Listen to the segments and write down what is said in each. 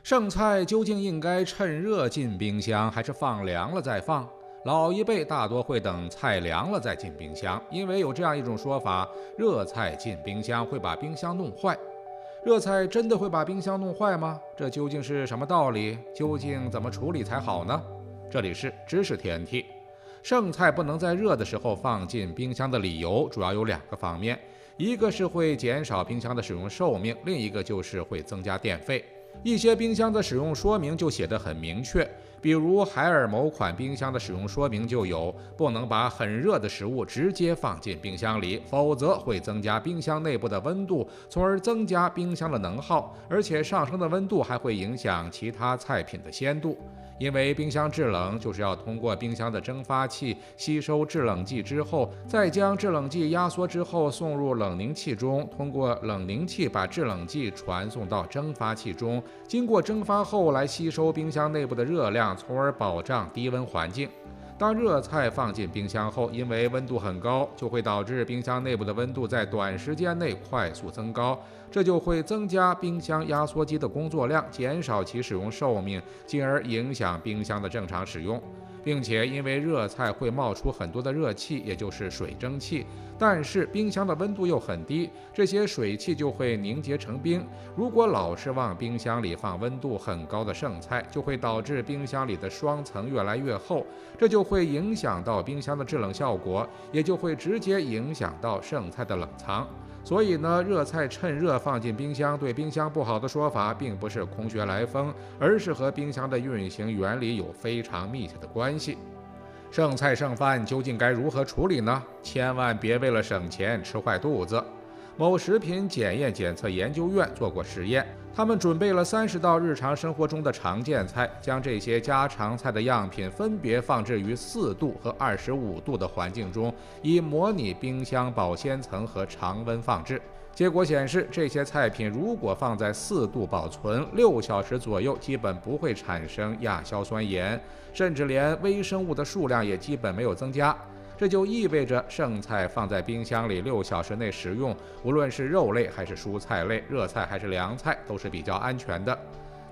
剩菜究竟应该趁热进冰箱，还是放凉了再放？老一辈大多会等菜凉了再进冰箱，因为有这样一种说法：热菜进冰箱会把冰箱弄坏。热菜真的会把冰箱弄坏吗？这究竟是什么道理？究竟怎么处理才好呢？这里是知识 TNT。剩菜不能在热的时候放进冰箱的理由主要有两个方面，一个是会减少冰箱的使用寿命，另一个就是会增加电费。一些冰箱的使用说明就写得很明确，比如海尔某款冰箱的使用说明就有：不能把很热的食物直接放进冰箱里，否则会增加冰箱内部的温度，从而增加冰箱的能耗，而且上升的温度还会影响其他菜品的鲜度。因为冰箱制冷就是要通过冰箱的蒸发器吸收制冷剂之后，再将制冷剂压缩之后送入冷凝器中，通过冷凝器把制冷剂传送到蒸发器中，经过蒸发后来吸收冰箱内部的热量，从而保障低温环境。当热菜放进冰箱后，因为温度很高，就会导致冰箱内部的温度在短时间内快速增高，这就会增加冰箱压缩机的工作量，减少其使用寿命，进而影响冰箱的正常使用。并且因为热菜会冒出很多的热气，也就是水蒸气，但是冰箱的温度又很低，这些水汽就会凝结成冰。如果老是往冰箱里放温度很高的剩菜，就会导致冰箱里的霜层越来越厚，这就会影响到冰箱的制冷效果，也就会直接影响到剩菜的冷藏。所以呢，热菜趁热放进冰箱对冰箱不好的说法，并不是空穴来风，而是和冰箱的运行原理有非常密切的关系。剩菜剩饭究竟该如何处理呢？千万别为了省钱吃坏肚子。某食品检验检测研究院做过实验，他们准备了30道日常生活中的常见菜，将这些家常菜的样品分别放置于4度和25度的环境中，以模拟冰箱保鲜层和常温放置。结果显示，这些菜品如果放在4度保存6小时左右，基本不会产生亚硝酸盐，甚至连微生物的数量也基本没有增加。这就意味着剩菜放在冰箱里6小时内食用，无论是肉类还是蔬菜类，热菜还是凉菜，都是比较安全的。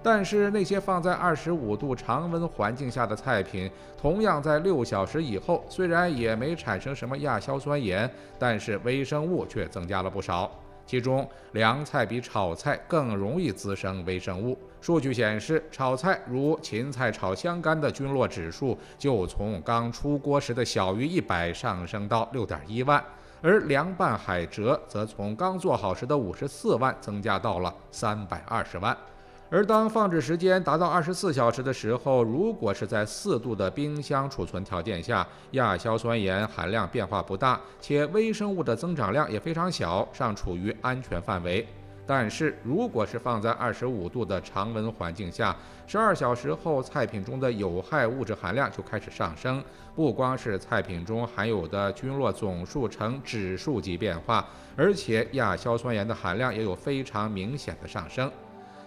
但是那些放在25度常温环境下的菜品，同样在6小时以后，虽然也没产生什么亚硝酸盐，但是微生物却增加了不少。其中，凉菜比炒菜更容易滋生微生物。数据显示，炒菜如芹菜炒香干的菌落指数就从刚出锅时的小于100上升到6.1万，而凉拌海蜇则从刚做好时的54万增加到了320万。而当放置时间达到24小时的时候，如果是在4度的冰箱储存条件下，亚硝酸盐含量变化不大，且微生物的增长量也非常小，尚处于安全范围。但是如果是放在25度的常温环境下，12小时后，菜品中的有害物质含量就开始上升，不光是菜品中含有的菌落总数呈指数级变化，而且亚硝酸盐的含量也有非常明显的上升。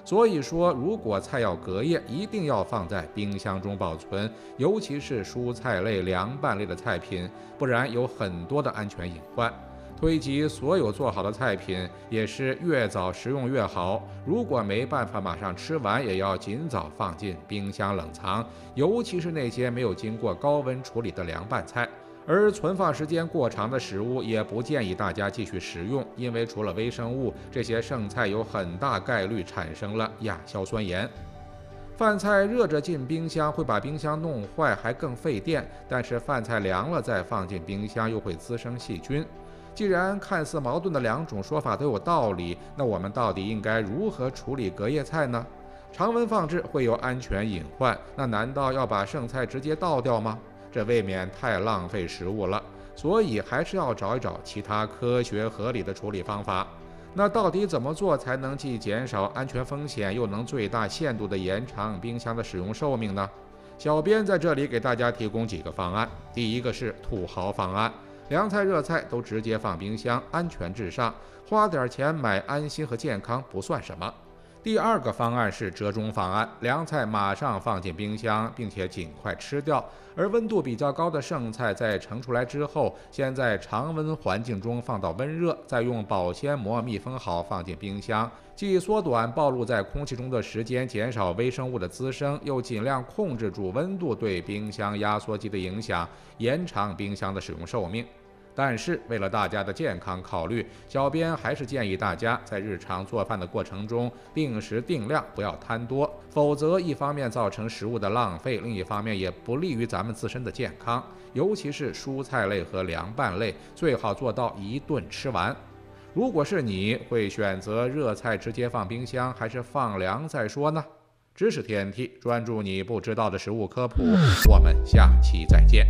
所以说，如果菜要隔夜，一定要放在冰箱中保存，尤其是蔬菜类、凉拌类的菜品，不然有很多的安全隐患。推及所有做好的菜品，也是越早食用越好。如果没办法马上吃完，也要尽早放进冰箱冷藏，尤其是那些没有经过高温处理的凉拌菜。而存放时间过长的食物也不建议大家继续食用，因为除了微生物，这些剩菜有很大概率产生了亚硝酸盐。饭菜热着进冰箱会把冰箱弄坏，还更费电，但是饭菜凉了再放进冰箱又会滋生细菌。既然看似矛盾的两种说法都有道理，那我们到底应该如何处理隔夜菜呢？常温放置会有安全隐患，那难道要把剩菜直接倒掉吗？这未免太浪费食物了，所以还是要找一找其他科学合理的处理方法。那到底怎么做才能既减少安全风险，又能最大限度地延长冰箱的使用寿命呢？小编在这里给大家提供几个方案。第一个是土豪方案，凉菜热菜都直接放冰箱，安全至上，花点钱买安心和健康不算什么。第二个方案是折中方案，凉菜马上放进冰箱，并且尽快吃掉；而温度比较高的剩菜在盛出来之后，先在常温环境中放到温热，再用保鲜膜密封好放进冰箱，既缩短暴露在空气中的时间，减少微生物的滋生，又尽量控制住温度对冰箱压缩机的影响，延长冰箱的使用寿命。但是，为了大家的健康考虑，小编还是建议大家在日常做饭的过程中定时定量，不要贪多，否则一方面造成食物的浪费，另一方面也不利于咱们自身的健康。尤其是蔬菜类和凉拌类，最好做到一顿吃完。如果是你，会选择热菜直接放冰箱，还是放凉再说呢？知识天地，专注你不知道的食物科普，我们下期再见。